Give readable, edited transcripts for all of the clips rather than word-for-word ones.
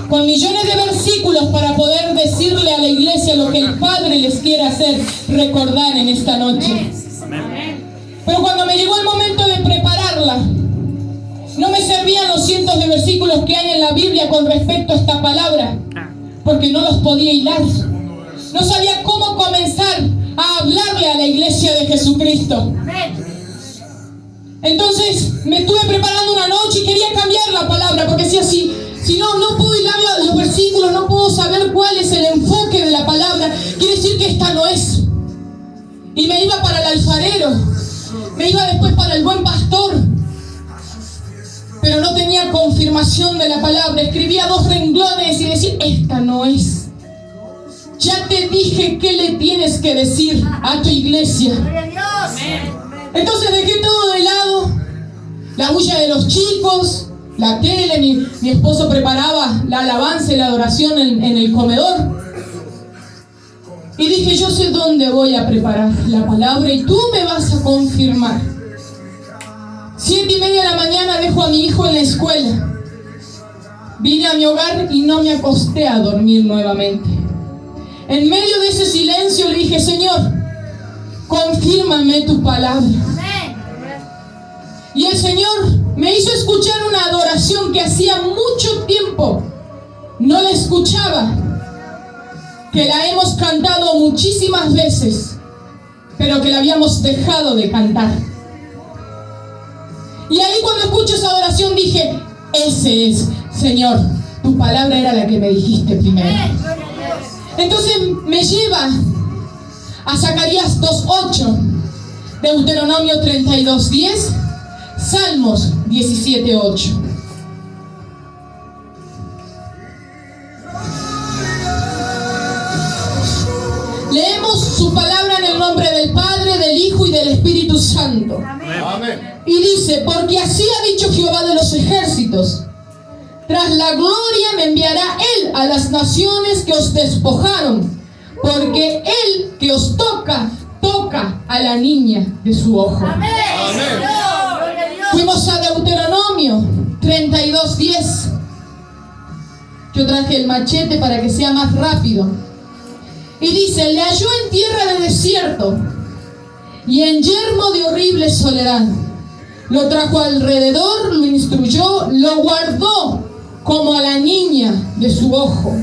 con millones de versículos para poder decirle a la iglesia lo que el Padre les quiere hacer recordar en esta noche. Pero cuando me llegó el momento de prepararla, no me servían los cientos de versículos que hay en la Biblia con respecto a esta palabra, porque no los podía hilar. No sabía cómo comenzar a hablarle a la iglesia de Jesucristo. Entonces me estuve preparando una noche y quería cambiar la palabra, porque decía, si no puedo hilar los versículos, no puedo saber cuál es el enfoque de la palabra, quiere decir que esta no es. Y me iba para el alfarero, me iba después para el buen pastor, pero no tenía confirmación de la palabra. Escribía 2 renglones y decía, esta no es. Ya te dije qué le tienes que decir a tu iglesia. Entonces dejé todo de lado, la bulla de los chicos, la tele, mi esposo preparaba la alabanza y la adoración en el comedor. Y dije, yo sé dónde voy a preparar la palabra y tú me vas a confirmar. 7:30 de la mañana dejo a mi hijo en la escuela. Vine a mi hogar y no me acosté a dormir nuevamente. En medio de ese silencio le dije, Señor, confírmame tu palabra. Y el Señor me hizo escuchar una adoración que hacía mucho tiempo no la escuchaba, que la hemos cantado muchísimas veces, pero que la habíamos dejado de cantar. Y ahí cuando escucho esa adoración dije, ese es, Señor, tu palabra era la que me dijiste primero. Entonces me lleva a Zacarías 2:8, Deuteronomio 32:10, Salmos 17:8. Leemos su palabra en el nombre del Padre, del Hijo y del Espíritu Santo. Amén. Y dice, porque así ha dicho Jehová de los ejércitos, tras la gloria me enviará Él a las naciones que os despojaron, porque Él que os toca a la niña de su ojo. Amén. Amén. Fuimos a Deuteronomio 32:10. Yo traje el machete para que sea más rápido. Y dice, le halló en tierra de desierto y en yermo de horrible soledad. Lo trajo alrededor, lo instruyó, lo guardó como a la niña de su ojo.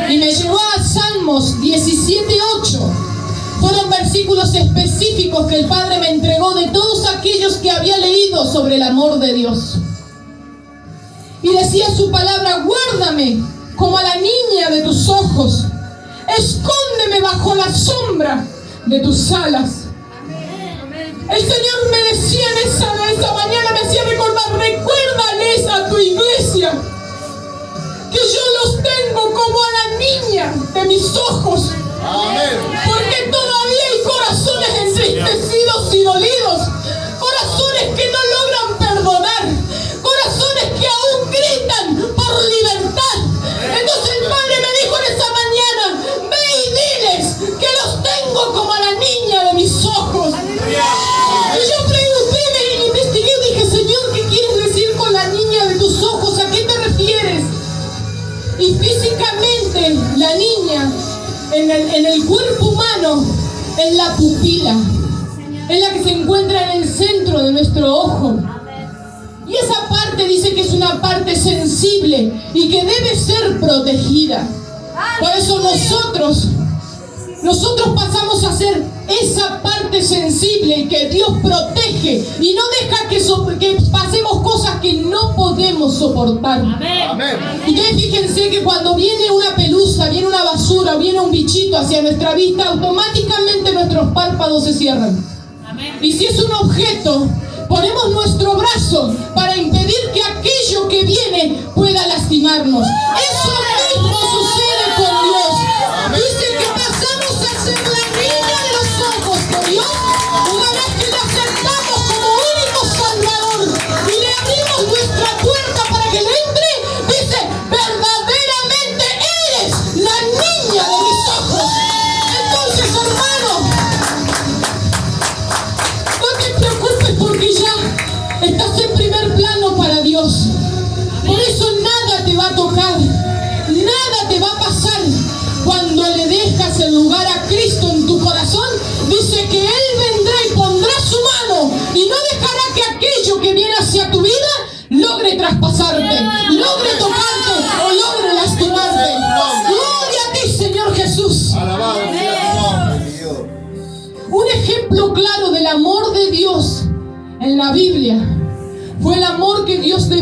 Y me llevó a Salmos 17:8. Fueron versículos específicos que el Padre me entregó de todos aquellos que había leído sobre el amor de Dios. Y decía su palabra, guárdame como a la niña de tus ojos. Escóndeme bajo la sombra de tus alas. El Señor me decía en esa mañana, me hacía recordar, recuérdales a tu iglesia que yo los tengo como a la niña de mis ojos. Porque todavía hay corazones entristecidos y dolidos, corazones que no logran perdonar, corazones que aún gritan por libertad. Entonces el Padre me dijo en esa mañana, ve y diles que los tengo como a la niña de mis ojos. Y yo pregunté, me investigué y dije, Señor, ¿qué quieres decir con la niña de tus ojos? ¿A qué te refieres? Y físicamente la niña en el cuerpo humano es la pupila, es la que se encuentra en el centro de nuestro ojo. Y esa parte dice que es una parte sensible y que debe ser protegida. Por eso nosotros pasamos a ser esa parte sensible y que Dios protege y no deja que pasemos cosas que no podemos soportar. Amén. Y ustedes fíjense que cuando viene una pelusa, viene una basura, viene un bichito hacia nuestra vista, automáticamente nuestros párpados se cierran. Amén. Y si es un objeto, ponemos nuestro brazo para impedir que aquello que viene pueda lastimarnos. Eso mismo sucede con Dios. Dice que pasamos a ser la niña de los ojos de Dios una vez que le aceptamos como único Salvador y le abrimos nuestra puerta para que Él entre. Dice, verdaderamente eres la niña de mis ojos. Entonces, hermano, no te preocupes porque ya estás en primer plano para Dios. Por eso nada te va a tocar.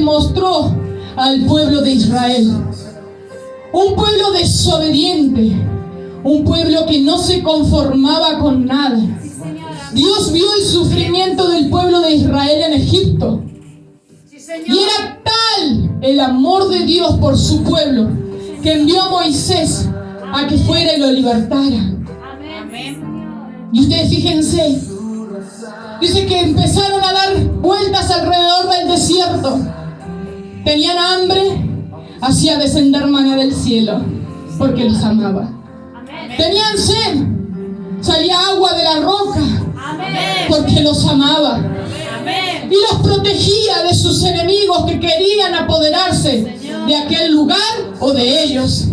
mostró al pueblo de Israel. Un pueblo desobediente, un pueblo que no se conformaba con nada. Dios vio el sufrimiento del pueblo de Israel en Egipto. Y era tal el amor de Dios por su pueblo que envió a Moisés a que fuera y lo libertara. Y ustedes fíjense, dice que empezaron a dar vueltas alrededor del desierto. Tenían hambre, hacía descender maná del cielo, porque los amaba. Tenían sed, salía agua de la roca, porque los amaba. Y los protegía de sus enemigos que querían apoderarse de aquel lugar o de ellos.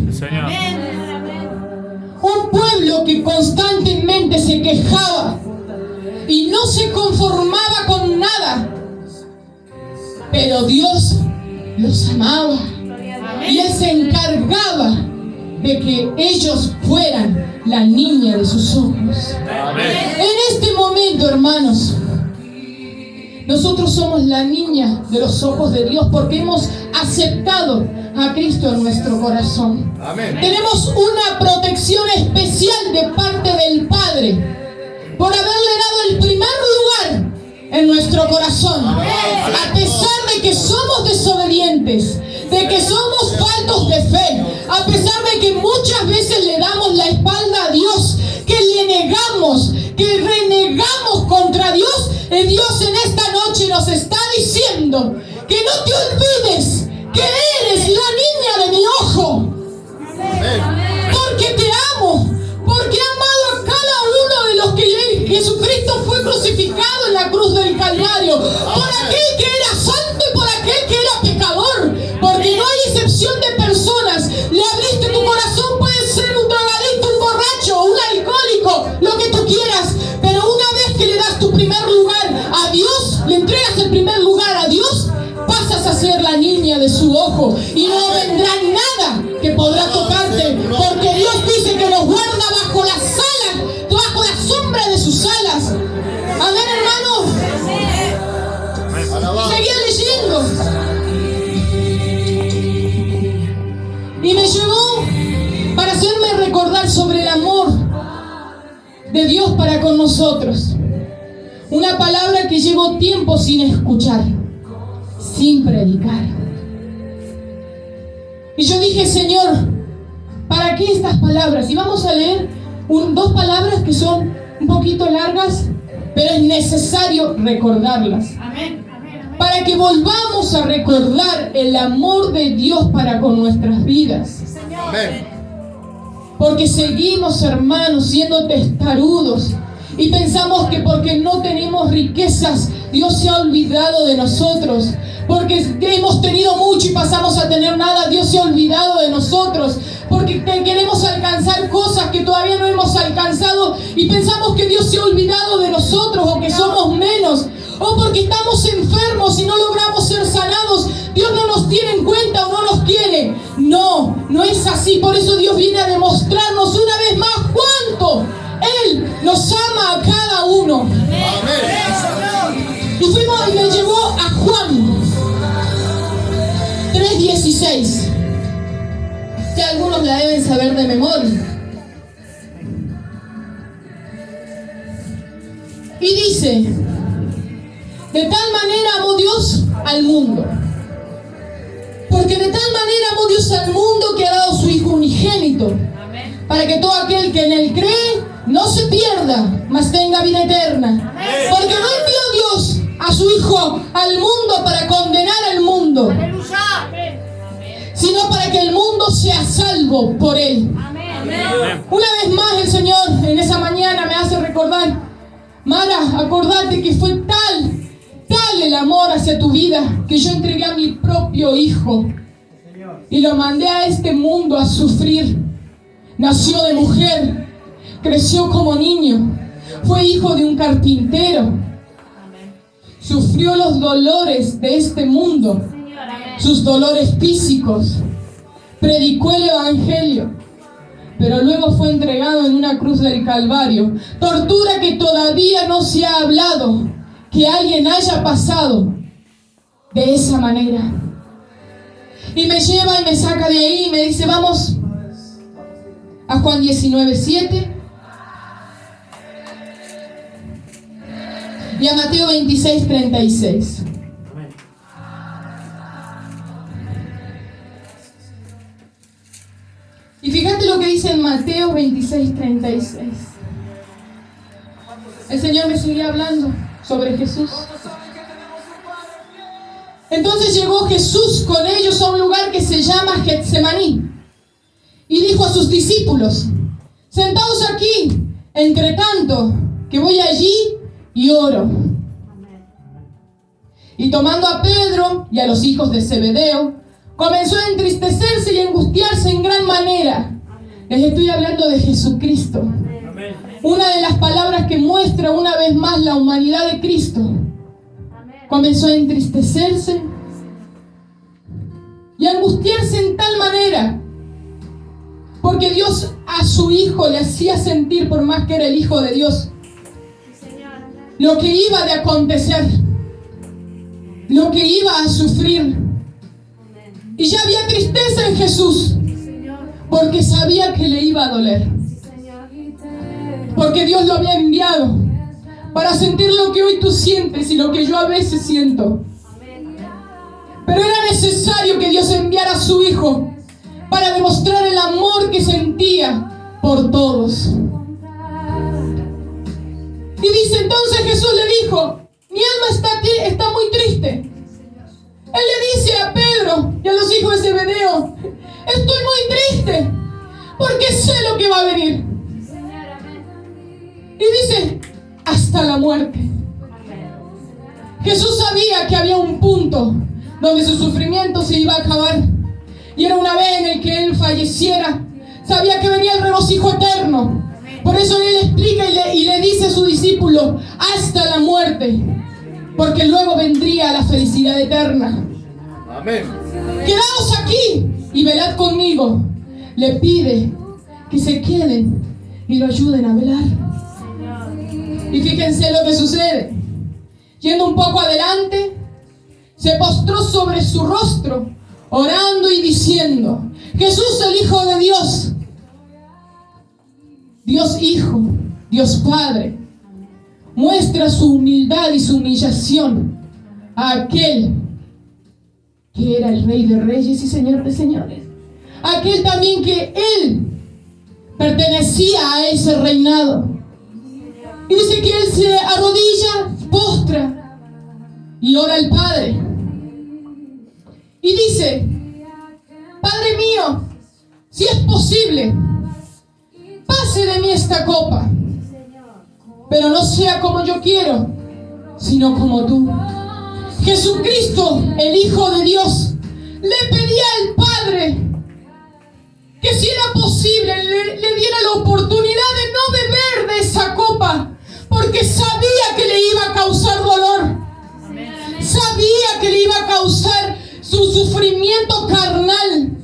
Un pueblo que constantemente se quejaba y no se conformaba con nada, pero Dios los amaba y Él se encargaba de que ellos fueran la niña de sus ojos. En este momento, hermanos, nosotros somos la niña de los ojos de Dios porque hemos aceptado a Cristo en nuestro corazón. Amén. Tenemos una protección especial de parte del Padre por haberle dado el primer lugar en nuestro corazón. Amén. A pesar de que somos desobedientes, de que somos faltos de fe, a pesar de que muchas veces le damos la espalda a Dios, que le negamos, que renegamos contra Dios, Dios en esta noche nos está diciendo que no te olvides que eres la niña de mi ojo. Porque te amo, porque he amado a cada uno de los que Jesucristo fue crucificado en la cruz del Calvario, por aquel que era santo y por aquel que era pecador, porque no hay excepción de personas. Le abriste tu corazón, puedes ser un drogadicto, un borracho, un alcohólico, lo que tú quieras, pero una vez que le das tu primer lugar a Dios, le entregas el primer lugar a Dios, pasas a ser la niña de su ojo y no vendrá nada que podrá tocarte, porque Dios dice que nos guarda bajo las alas, bajo la sombra de sus alas. Amén, hermano. Seguía leyendo y me llevó para hacerme recordar sobre el amor de Dios para con nosotros. Una palabra que llevo tiempo sin escuchar, sin predicar. Y yo dije, Señor, ¿para qué estas palabras? Y vamos a leer dos palabras que son un poquito largas, pero es necesario recordarlas. Para que volvamos a recordar el amor de Dios para con nuestras vidas. Porque seguimos, hermanos, siendo testarudos y pensamos que porque no tenemos riquezas, Dios se ha olvidado de nosotros. Porque hemos tenido mucho y pasamos a tener nada, Dios se ha olvidado de nosotros. Porque queremos alcanzar cosas que todavía no hemos alcanzado y pensamos que Dios se ha olvidado de nosotros o que somos menos. O porque estamos enfermos y no logramos ser sanados, Dios no nos tiene en cuenta o no nos quiere. No, no es así. Por eso Dios viene a demostrarnos una vez más cuánto Él nos ama a cada uno. Amén. Y me llevó a Juan 3:16, que algunos la deben saber de memoria. Y dice: de tal manera amó Dios al mundo. Porque de tal manera amó Dios al mundo que ha dado su Hijo unigénito. Amén. Para que todo aquel que en Él cree no se pierda, mas tenga vida eterna. Amén. Porque no envió Dios a su Hijo al mundo para condenar al mundo. Amén. Sino para que el mundo sea salvo por Él. Amén. Una vez más el Señor en esa mañana me hace recordar: Mara, acordate que fue tal el amor hacia tu vida que yo entregué a mi propio hijo y lo mandé a este mundo a sufrir. Nació de mujer, creció como niño, fue hijo de un carpintero, sufrió los dolores de este mundo, sus dolores físicos, predicó el evangelio, pero luego fue entregado en una cruz del Calvario. Tortura que todavía no se ha hablado que alguien haya pasado de esa manera. Y me lleva y me saca de ahí y me dice, vamos a Juan 19:7 y a Mateo 26:36. Y fíjate lo que dice en Mateo 26:36. El Señor me sigue hablando sobre Jesús. Entonces llegó Jesús con ellos a un lugar que se llama Getsemaní y dijo a sus discípulos, sentaos aquí, entre tanto que voy allí y oro. Y tomando a Pedro y a los hijos de Zebedeo, comenzó a entristecerse y a angustiarse en gran manera. Les estoy hablando de Jesucristo. Una de las palabras que muestra una vez más la humanidad de Cristo. Comenzó a entristecerse y a angustiarse en tal manera, porque Dios a su Hijo le hacía sentir, por más que era el Hijo de Dios, lo que iba de acontecer, lo que iba a sufrir. Y ya había tristeza en Jesús, porque sabía que le iba a doler, porque Dios lo había enviado para sentir lo que hoy tú sientes y lo que yo a veces siento. Pero era necesario que Dios enviara a su Hijo para demostrar el amor que sentía por todos. Y dice, entonces Jesús le dijo, mi alma está muy triste. Él le dice a Pedro y a los hijos de Zebedeo, estoy muy triste porque sé lo que va a venir. Y dice, hasta la muerte. Jesús sabía que había un punto donde su sufrimiento se iba a acabar. Y era una vez en el que Él falleciera. Sabía que venía el regocijo eterno. Por eso Él explica y le dice a su discípulo, hasta la muerte. Porque luego vendría la felicidad eterna. Amén. Quedaos aquí y velad conmigo. Le pide que se queden y lo ayuden a velar. Y fíjense lo que sucede. Yendo un poco adelante, se postró sobre su rostro, orando y diciendo, Jesús el Hijo de Dios, Dios Hijo, Dios Padre, muestra su humildad y su humillación a aquel que era el Rey de Reyes y Señor de Señores. Aquel también que Él pertenecía a ese reinado. Y dice que Él se arrodilla, postra y ora al Padre. Y dice, Padre mío, si es posible, pase de mí esta copa, pero no sea como yo quiero, sino como tú. Jesucristo, el Hijo de Dios, le pedía al Padre que si era posible le diera la oportunidad de no beber de esa copa, porque sabía que le iba a causar dolor, sabía que le iba a causar su sufrimiento carnal.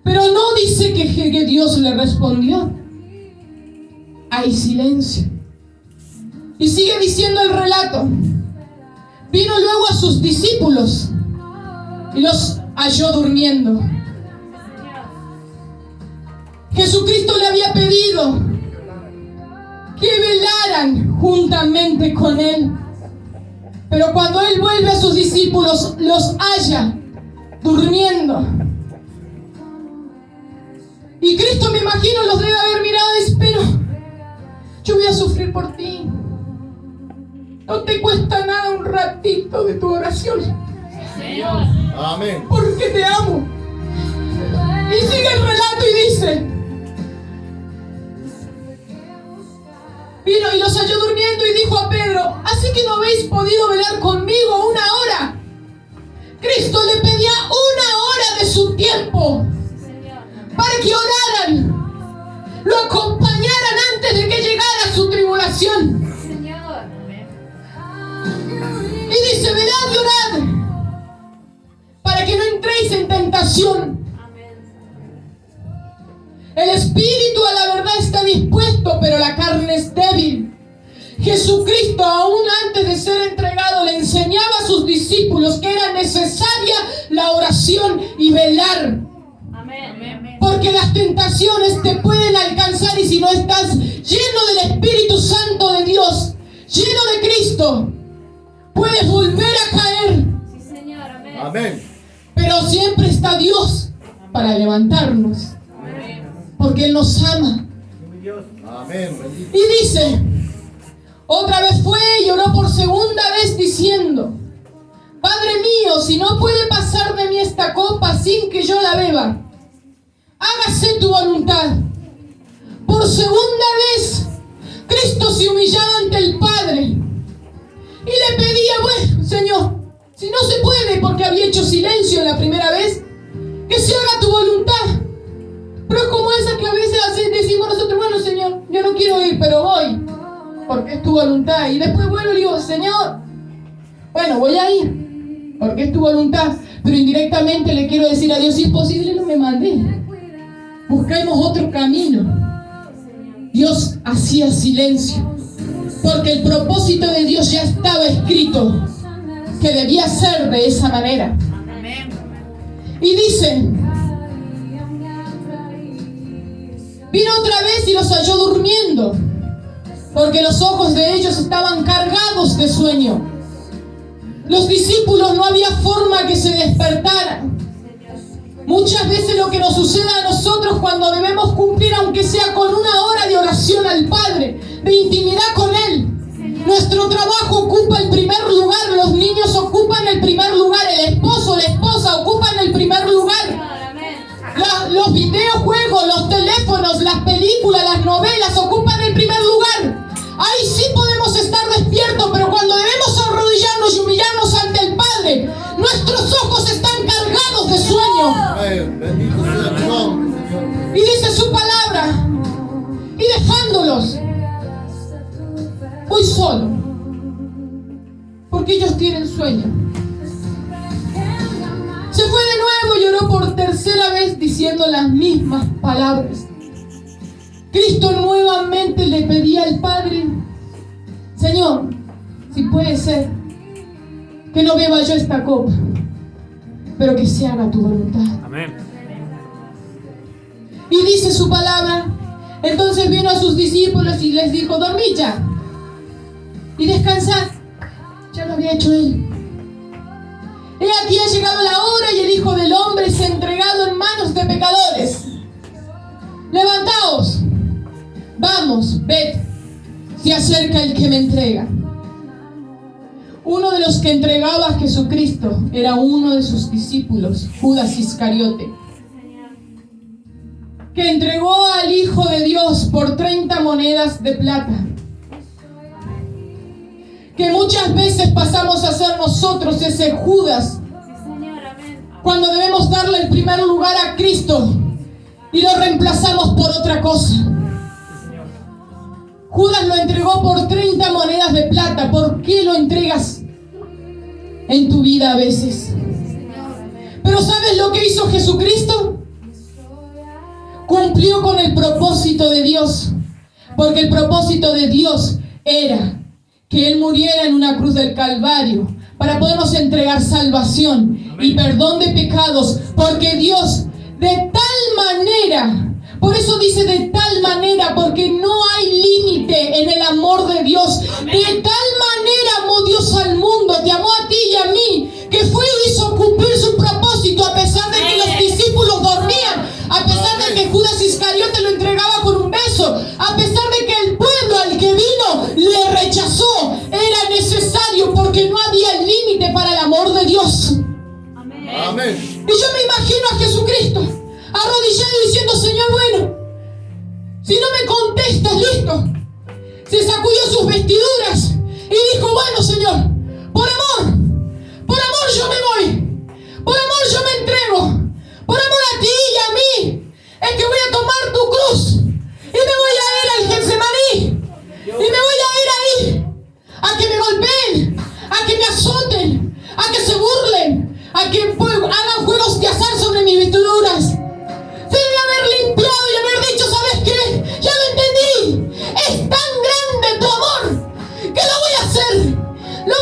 Pero no dice que Dios le respondió. Hay silencio. Y sigue diciendo el relato. Vino luego a sus discípulos y los halló durmiendo. Jesucristo le había pedido que velaran juntamente con Él. Pero cuando Él vuelve a sus discípulos, los halla durmiendo. Y Cristo, me imagino, los debe haber mirado y dice, pero yo voy a sufrir por ti. No te cuesta nada un ratito de tu oración. Señor. Amén. Porque te amo. Y sigue el relato y dice, vino y los halló durmiendo y dijo a Pedro, ¿así que no habéis podido velar conmigo una hora? Cristo le pedía una hora de su tiempo para que oraran, lo acompañaran antes de que llegara su tribulación. Y dice, velad y orad para que no entréis en tentación. El espíritu a la verdad está dispuesto, pero la carne es débil. Jesucristo, aún antes de ser entregado, le enseñaba a sus discípulos que era necesaria la oración y velar. Porque las tentaciones te pueden alcanzar y si no estás lleno del Espíritu Santo de Dios, lleno de Cristo, puedes volver a caer. Amén. Pero siempre está Dios para levantarnos. Porque Él nos ama. Amén. Y dice, otra vez fue y oró por segunda vez diciendo, Padre mío, si no puede pasar de mí esta copa sin que yo la beba, hágase tu voluntad. Por segunda vez, Cristo se humillaba ante el Padre y le pedía, bueno, Señor, si no se puede porque había hecho silencio la primera vez, que se haga tu voluntad. Pero es como esa que a veces decimos nosotros, bueno, Señor, yo no quiero ir, pero voy, porque es tu voluntad. Y después vuelvo y digo, Señor, bueno, voy a ir, porque es tu voluntad. Pero indirectamente le quiero decir a Dios, si es posible, no me mandé. Busquemos otro camino. Dios hacía silencio, porque el propósito de Dios ya estaba escrito, que debía ser de esa manera. Y dice, vino otra vez y los halló durmiendo, porque los ojos de ellos estaban cargados de sueño. Los discípulos no había forma que se despertaran. Muchas veces lo que nos sucede a nosotros cuando debemos cumplir, aunque sea con una hora de oración al Padre, de intimidad con Él, nuestro trabajo ocupa el primer lugar, los niños ocupan el primer lugar, el esposo, la esposa ocupan el primer lugar. Los videojuegos, los teléfonos, las películas, las novelas ocupan el primer lugar. Ahí sí podemos estar despiertos, pero cuando debemos arrodillarnos y humillarnos ante el Padre, nuestros ojos están cargados de sueño. Bendito sea tu nombre, Señor. Y dice su palabra, y dejándolos, voy solo, porque ellos tienen sueño. Se fue de nuevo y oró por tercera vez diciendo las mismas palabras. Cristo nuevamente le pedía al Padre, Señor, si puede ser, que no beba yo esta copa, pero que se haga tu voluntad. Amén. Y dice su palabra, entonces vino a sus discípulos y les dijo, dormid ya y descansad. Ya lo había hecho Él. He aquí ha llegado la hora y el Hijo del Hombre es entregado en manos de pecadores. Levantaos, vamos, ved, se acerca el que me entrega. Uno de los que entregaba a Jesucristo era uno de sus discípulos, Judas Iscariote, que entregó al Hijo de Dios por 30 monedas de plata. Que muchas veces pasamos a ser nosotros ese Judas, cuando debemos darle el primer lugar a Cristo y lo reemplazamos por otra cosa. Judas lo entregó por 30 monedas de plata. ¿Por qué lo entregas en tu vida a veces? Pero ¿sabes lo que hizo Jesucristo? Cumplió con el propósito de Dios, porque el propósito de Dios era que Él muriera en una cruz del Calvario para podernos entregar salvación y perdón de pecados, porque Dios de tal manera, por eso dice de tal manera, porque no hay límite en el amor de Dios. De tal manera amó Dios al mundo, te amó a ti y a mí, que fue y hizo cumplir su propósito a pesar de que los discípulos dormían, a pesar de que Judas Iscariote lo entregaba con un beso, a pesar de que el pueblo al que vino le rechazó. Era necesario, porque no había límite para el amor de Dios. Amén. Y yo me imagino a Jesucristo arrodillado diciendo, Señor, bueno, si no me contestas, listo. Se sacudió sus vestiduras y dijo, bueno, Señor, por amor yo me voy, por amor yo me entrego, por amor a ti y a mí, es que voy a tomar tu cruz y me voy a ir al Getsemaní y me voy a ir ahí a que me golpeen, a que me azoten, a que se burlen, a que hagan juegos de azar sobre mis vestiduras. Debe haber limpiado y haber dicho, ¿sabes qué? Ya lo entendí. Es tan grande tu amor que lo voy a hacer. Lo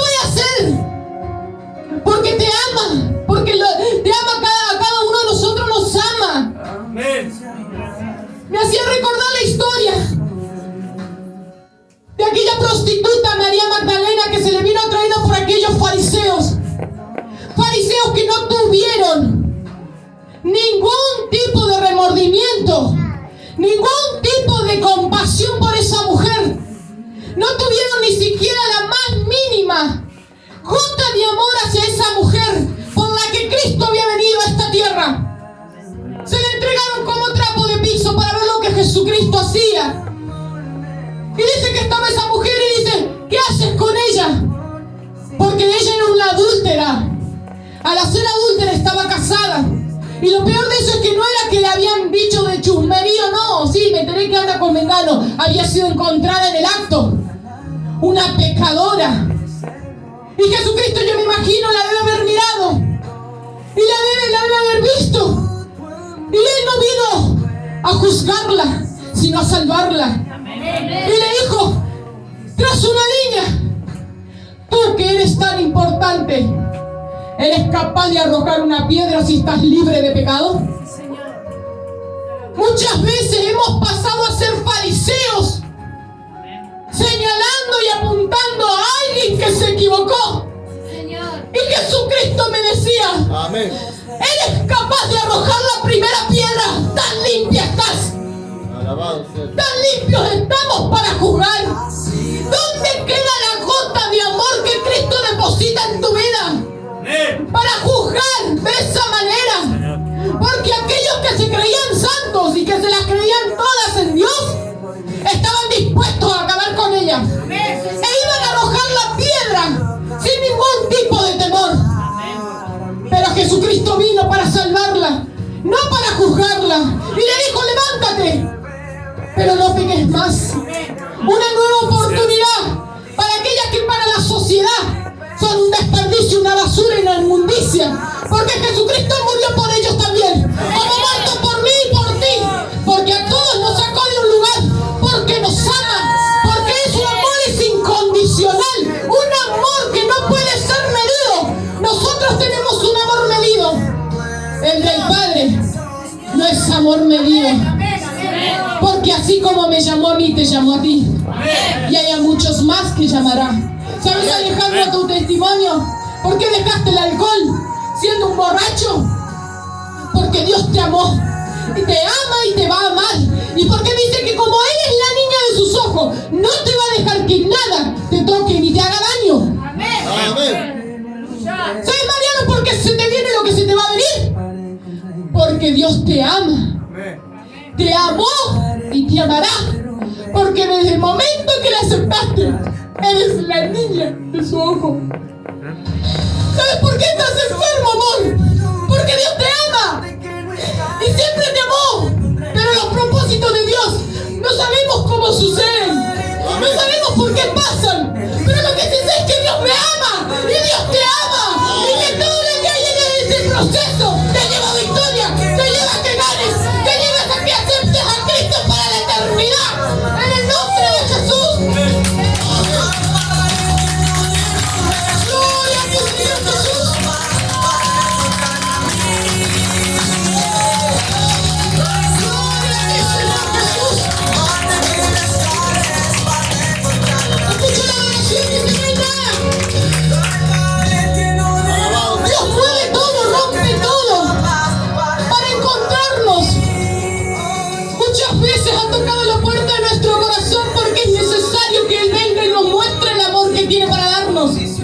Jesucristo hacía. Y dice que estaba esa mujer y dice, ¿qué haces con ella? Porque ella era una adúltera. Al ser adúltera estaba casada. Y lo peor de eso es que no era que le habían dicho de chusmerío, no. Sí, me enteré que anda con Mengano. Había sido encontrada en el acto. Una pecadora. Y Jesucristo, yo me imagino, la debe haber mirado. Y la debe haber visto. Y Él no vino a juzgarla, sino a salvarla. Y le dijo, tras una niña, tú que eres tan importante, ¿eres capaz de arrojar una piedra si estás libre de pecado? Muchas veces hemos pasado a ser fariseos, señalando y apuntando a alguien que se equivocó. Y Jesucristo me decía, Amén. ¿eres capaz de arrojar la primera piedra? Tan limpia estás. Alabado sea. Tan limpios estamos para juzgar. ¿Dónde queda la gota de amor que Cristo deposita en tu vida? Para juzgar de esa manera. Porque aquellos que se creían santos y que se las creían todas en Dios, estaban dispuestos a acabar con ella. E iban a arrojar la piedra sin ningún tipo de temor. Pero Jesucristo vino para salvarla, no para juzgarla. Y le dijo, levántate, pero no peques más. Una nueva oportunidad para aquellas que para la sociedad son un desperdicio, una basura y una inmundicia. Porque Jesucristo murió por ellos también, como muerto por mí y por ti. Porque a todos nos sacó de un lugar, porque nos ama, porque su amor es incondicional, un amor que no puede ser medido. Nosotros tenemos un amor medido. El del Padre no es amor medido. Porque así como me llamó a mí, te llamó a ti. Y hay a muchos más que llamará. ¿Sabes, Alejandro, tu testimonio? ¿Por qué dejaste el alcohol siendo un borracho? Porque Dios te amó. Y te ama y te va a amar. Y porque dice que como eres la niña de sus ojos, no te va a dejar que nada te toque ni te haga daño. Amén. ¿Sabes, Mariano, por qué se te viene lo que se te va a venir? Porque Dios te ama. Te amó y te amará. Porque desde el momento que la aceptaste, eres la niña de su ojo. ¿Sabes por qué estás enfermo, amor? Porque Dios te ama. Y siempre te amó. Pero los propósitos de Dios no sabemos cómo suceden. No sabemos por qué pasan. Pero lo que sí sé es que Dios me ama. Y Dios te ama. Y que todo lo que hay en ese proceso te lleva a victoria. Te lleva a que ganes. Te lleva a que aceptes a Cristo para la eternidad. En el nombre de Jesús. Gloria a tu Señor Jesús. Dios mueve todo, rompe todo para encontrarnos. Muchas veces ha tocado la puerta de nuestro corazón porque es necesario que Él venga y nos muestre el amor que tiene para darnos. Y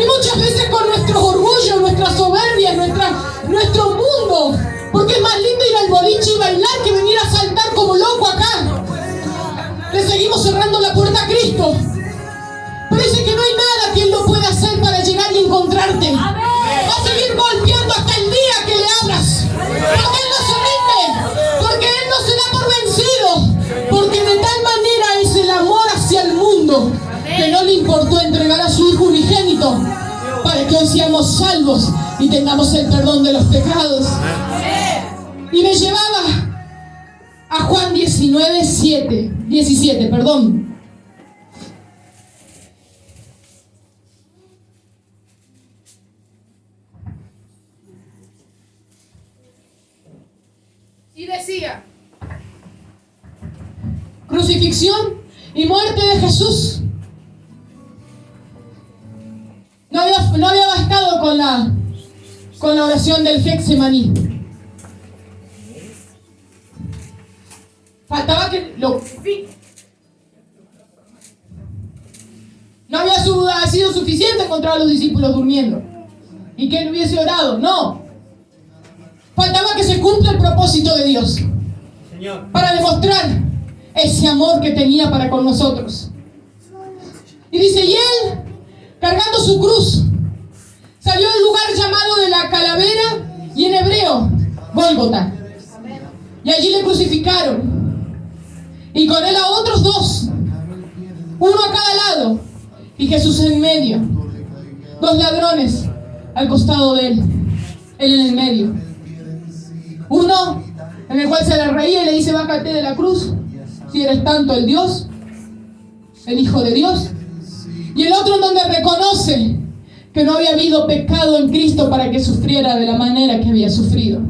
muchas veces con nuestros orgullos, nuestras soberbias, nuestro mundo, porque es más lindo ir al boliche y bailar que venir a saltar como loco acá. Le seguimos cerrando la puerta a Cristo. Pero dice que no hay nada que Él no pueda hacer para llegar y encontrarte. Va a seguir golpeando hasta el día que le abras. Porque Él no se rinde. Porque Él no se da por vencido. Porque de tal manera es el amor hacia el mundo que no le importó entregar a su Hijo unigénito para que hoy seamos salvos y tengamos el perdón de los pecados. Y me llevaba a Juan 17, perdón. Y decía, crucifixión y muerte de Jesús. No había bastado con la oración del Getsemaní. Faltaba que lo... No había sido suficiente encontrar a los discípulos durmiendo y que Él hubiese orado, no. Faltaba que se cumpla el propósito de Dios. para demostrar ese amor que tenía para con nosotros. Y dice, y él, cargando su cruz, salió del lugar llamado de la calavera, y en hebreo, Gólgota. Y allí le crucificaron. Y con él a otros dos, uno a cada lado, y Jesús en medio. Dos ladrones al costado de él, él en el medio. Uno en el cual se le reía y le dice, bájate de la cruz, si eres tanto el Dios, el Hijo de Dios. Y el otro en donde reconoce que no había habido pecado en Cristo para que sufriera de la manera que había sufrido.